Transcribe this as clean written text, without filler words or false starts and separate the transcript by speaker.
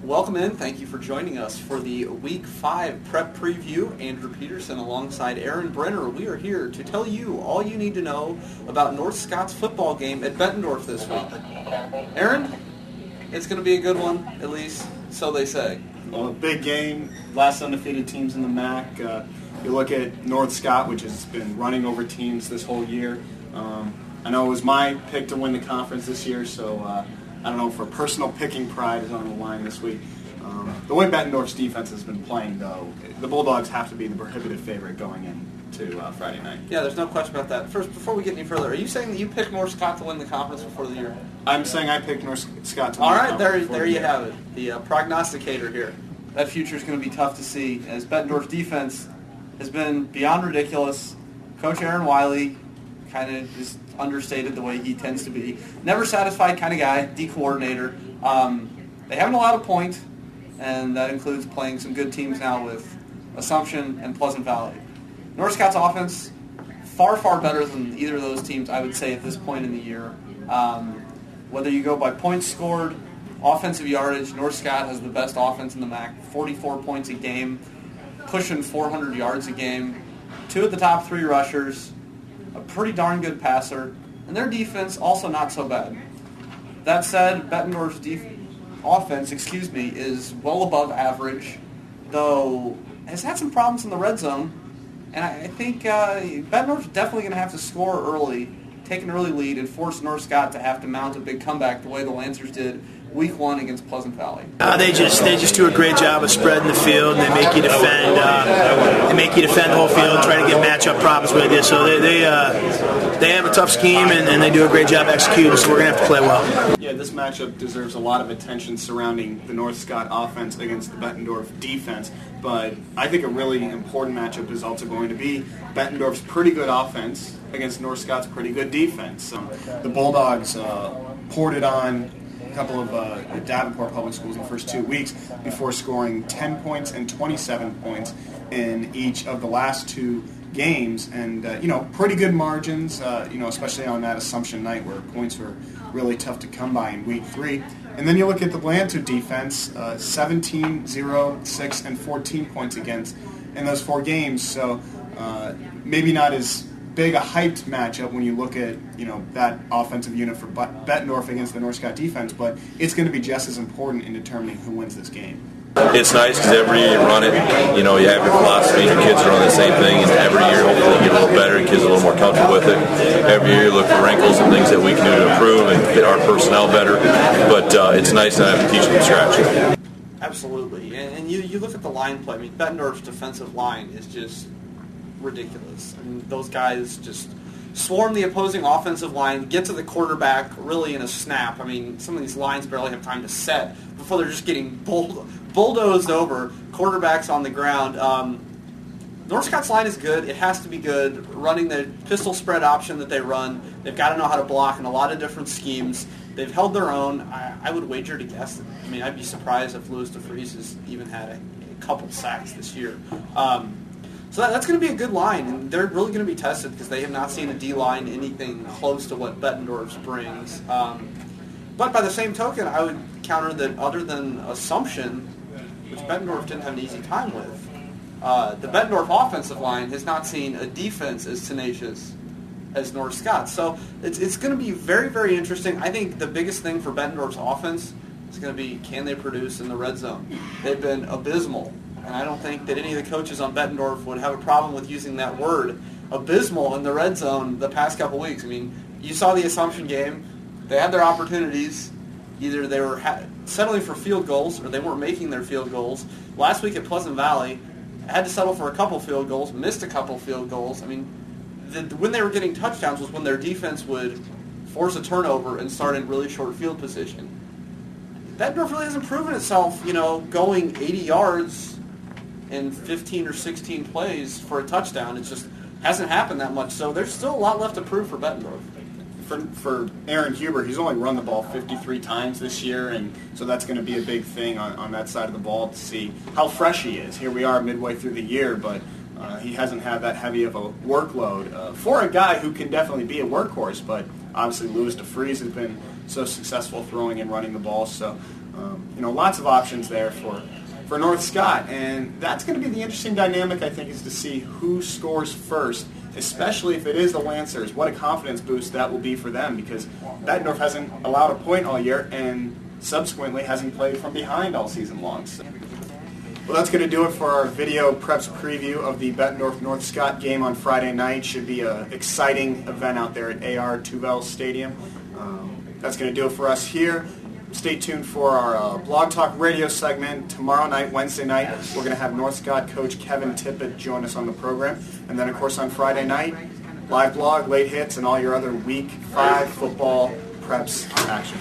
Speaker 1: Welcome in. Thank you for joining us for the Week 5 prep preview. Andrew Petersen alongside Aaron Brenner. We are here to tell you all you need to know about North Scott's football game at Bettendorf this week. Aaron, it's going to be a good one, at least so they say.
Speaker 2: Well, a big game, last undefeated teams in the MAC. You look at North Scott, which has been running over teams this whole year. I know it was my pick to win the conference this year, so I don't know if personal picking pride is on the line this week. The way Bettendorf's defense has been playing, though, the Bulldogs have to be the prohibitive favorite going into Friday night.
Speaker 1: Yeah, there's no question about that. First, before we get any further, are you saying that you picked North Scott to win the conference before the year?
Speaker 2: I'm saying I picked North Scott to win
Speaker 1: the
Speaker 2: conference.
Speaker 1: All right, there you have it. The prognosticator here. That future is going to be tough to see, as Bettendorf's defense has been beyond ridiculous. Coach Aaron Wiley kind of just understated the way he tends to be. Never satisfied kind of guy, D-coordinator. They haven't allowed a point, and that includes playing some good teams now with Assumption and Pleasant Valley. North Scott's offense, far, far better than either of those teams, I would say, at this point in the year. Whether you go by points scored, offensive yardage, North Scott has the best offense in the MAC, 44 points a game, pushing 400 yards a game, 2 of the top 3 rushers, a pretty darn good passer, and their defense also not so bad. That said, Bettendorf's offense, is well above average, though has had some problems in the red zone, and I think Bettendorf's definitely going to have to score early, take an early lead, and force North Scott to have to mount a big comeback the way the Lancers did Week 1 against Pleasant Valley.
Speaker 3: They just do a great job of spreading the field, and they make you defend. The whole field, try to get matchup problems with you. So they have a tough scheme, and they do a great job executing. So we're gonna have to play well.
Speaker 2: Yeah, this matchup deserves a lot of attention surrounding the North Scott offense against the Bettendorf defense. But I think a really important matchup is also going to be Bettendorf's pretty good offense against North Scott's pretty good defense. The Bulldogs poured it on a couple of Davenport public schools in the first 2 weeks before scoring 10 points and 27 points in each of the last 2 games, and pretty good margins, especially on that Assumption night where points were really tough to come by in Week 3. And then you look at the Blanton defense, 17, 0, 6, and 14 points against in those 4 games, so maybe not as big a hyped matchup when you look at that offensive unit for Bettendorf against the North Scott defense, but it's going to be just as important in determining who wins this game.
Speaker 4: It's nice because every year you run it, you have your philosophy, your kids are on the same thing, and every year hopefully you get a little better and kids are a little more comfortable with it. Every year you look for wrinkles and things that we can do to improve and fit our personnel better, but it's nice not having to teach them from scratch.
Speaker 1: Absolutely, and you look at the line play. I mean, Bettendorf's defensive line is just ridiculous. I mean, those guys just swarm the opposing offensive line, get to the quarterback really in a snap. I mean, some of these lines barely have time to set before they're just getting bulldozed over, quarterbacks on the ground. North Scott's line is good. It has to be good. Running the pistol spread option that they run, they've got to know how to block in a lot of different schemes. They've held their own. I would wager to guess. I mean, I'd be surprised if Louis DeFries has even had a couple sacks this year. So that's going to be a good line, and they're really going to be tested because they have not seen a D-line anything close to what Bettendorf's brings. But by the same token, I would counter that other than Assumption, which Bettendorf didn't have an easy time with, the Bettendorf offensive line has not seen a defense as tenacious as North Scott. So it's going to be very, very interesting. I think the biggest thing for Bettendorf's offense is going to be, can they produce in the red zone? They've been abysmal. And I don't think that any of the coaches on Bettendorf would have a problem with using that word, abysmal, in the red zone the past couple weeks. I mean, you saw the Assumption game. They had their opportunities. Either they were settling for field goals or they weren't making their field goals. Last week at Pleasant Valley, had to settle for a couple field goals, missed a couple field goals. I mean, when they were getting touchdowns was when their defense would force a turnover and start in really short field position. Bettendorf really hasn't proven itself, going 80 yards in 15 or 16 plays for a touchdown. It just hasn't happened that much. So there's still a lot left to prove for Bettendorf.
Speaker 2: For Aaron Huber, he's only run the ball 53 times this year, and so that's going to be a big thing on that side of the ball to see how fresh he is. Here we are midway through the year, but he hasn't had that heavy of a workload for a guy who can definitely be a workhorse, but obviously Louis DeFries has been so successful throwing and running the ball. So, lots of options there for North Scott, and that's going to be the interesting dynamic, I think, is to see who scores first, especially if it is the Lancers. What a confidence boost that will be for them, because Bettendorf hasn't allowed a point all year and subsequently hasn't played from behind all season long. So, well, that's going to do it for our video preps preview of the Bettendorf-North Scott game on Friday night. Should be an exciting event out there at AR Tuvel Stadium. That's going to do it for us here. Stay tuned for our Blog Talk radio segment tomorrow night, Wednesday night. We're going to have North Scott coach Kevin Tippett join us on the program. And then, of course, on Friday night, live blog, late hits, and all your other Week 5 football preps action.